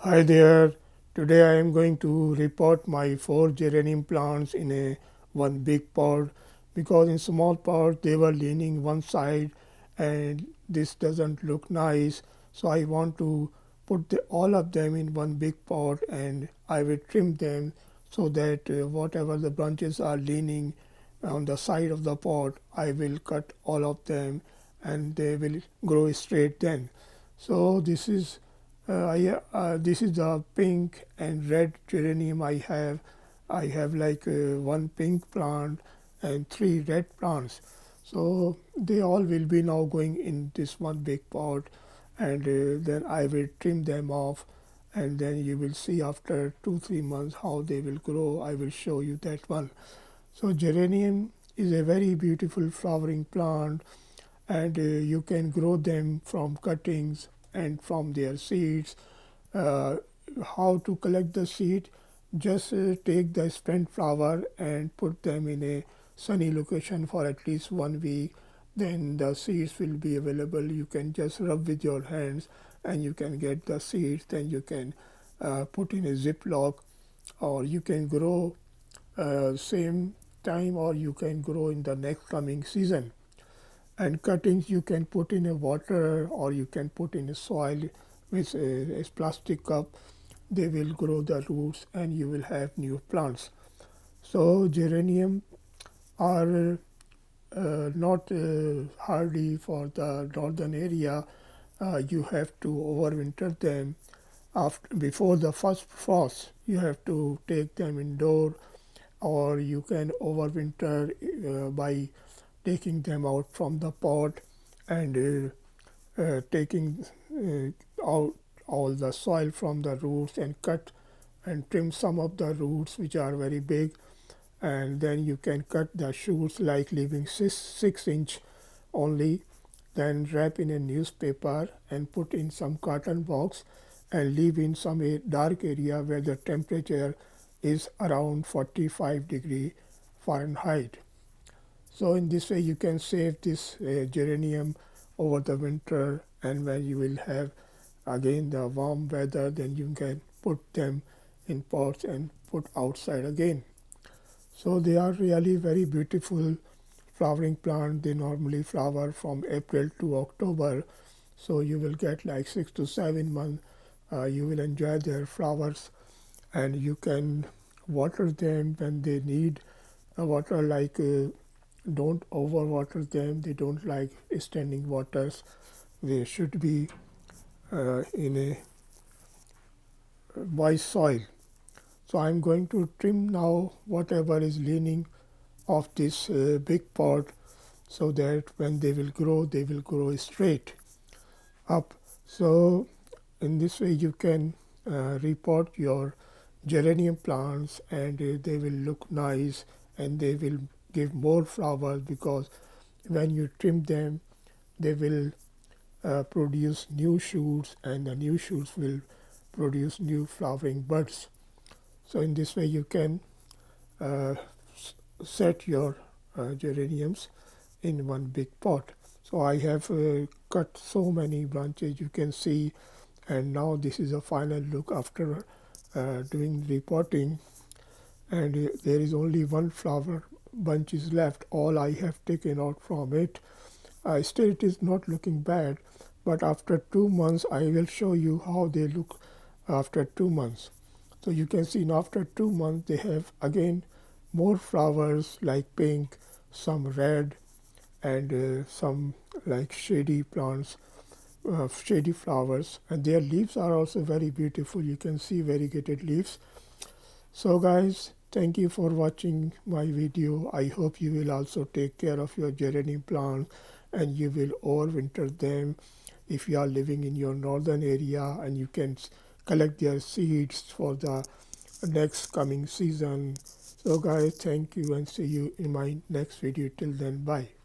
Hi there. Today I am going to repot my 4 geranium plants in a one big pot because in small pot they were leaning one side and this doesn't look nice. So I want to put all of them in one big pot and I will trim them so that whatever the branches are leaning on the side of the pot, I will cut all of them and they will grow straight then. So this is the pink and red geranium I have. I have like one pink plant and 3 red plants. So they all will be now going in this one big pot, and then I will trim them off, and then you will see after 2 3 months how they will grow. I will show you that one. So geranium is a very beautiful flowering plant, and you can grow them from cuttings and from their seeds. uh, how to collect the seed? Just take the spent flower and put them in a sunny location for at least 1 week. Then the seeds will be available. You can just rub with your hands and you can get the seeds. Then you can put in a ziploc, or you can grow same time, or you can grow in the next coming season. And cuttings you can put in a water, or you can put in a soil with a plastic cup. They will grow the roots and you will have new plants. So geranium are not hardy for the northern area. You have to overwinter them. After before the first frost you have to take them indoor, or you can overwinter by taking them out from the pot and taking out all the soil from the roots and cut and trim some of the roots which are very big, and then you can cut the shoots like leaving 6 inch only, then wrap in a newspaper and put in some cotton box and leave in some dark area where the temperature is around 45 degree Fahrenheit. So in this way you can save this geranium over the winter, and when you will have again the warm weather, then you can put them in pots and put outside again. So they are really very beautiful flowering plant. They normally flower from April to October. So you will get like 6 to 7 months. You will enjoy their flowers, and you can water them when they need water. Like don't overwater them. They don't like standing waters. They should be in a moist soil. So I'm going to trim now whatever is leaning of this big pot, so that when they will grow straight up. So in this way you can repot your geranium plants, and they will look nice and they will give more flowers, because when you trim them they will produce new shoots, and the new shoots will produce new flowering buds. So in this way you can uh, set your geraniums in one big pot. So I have cut so many branches, you can see, and now this is a final look after doing repotting, and there is only one flower bunch is left. All I have taken out from it. Still it is not looking bad, but after 2 months I will show you how they look after 2 months. So you can see now after 2 months they have again more flowers like pink, some red, and some like shady plants, shady flowers, and their leaves are also very beautiful. You can see variegated leaves. So guys, thank you for watching my video. I hope you will also take care of your geranium plant and you will overwinter them if you are living in your northern area, and you can collect their seeds for the next coming season. So guys, thank you and see you in my next video. Till then, bye.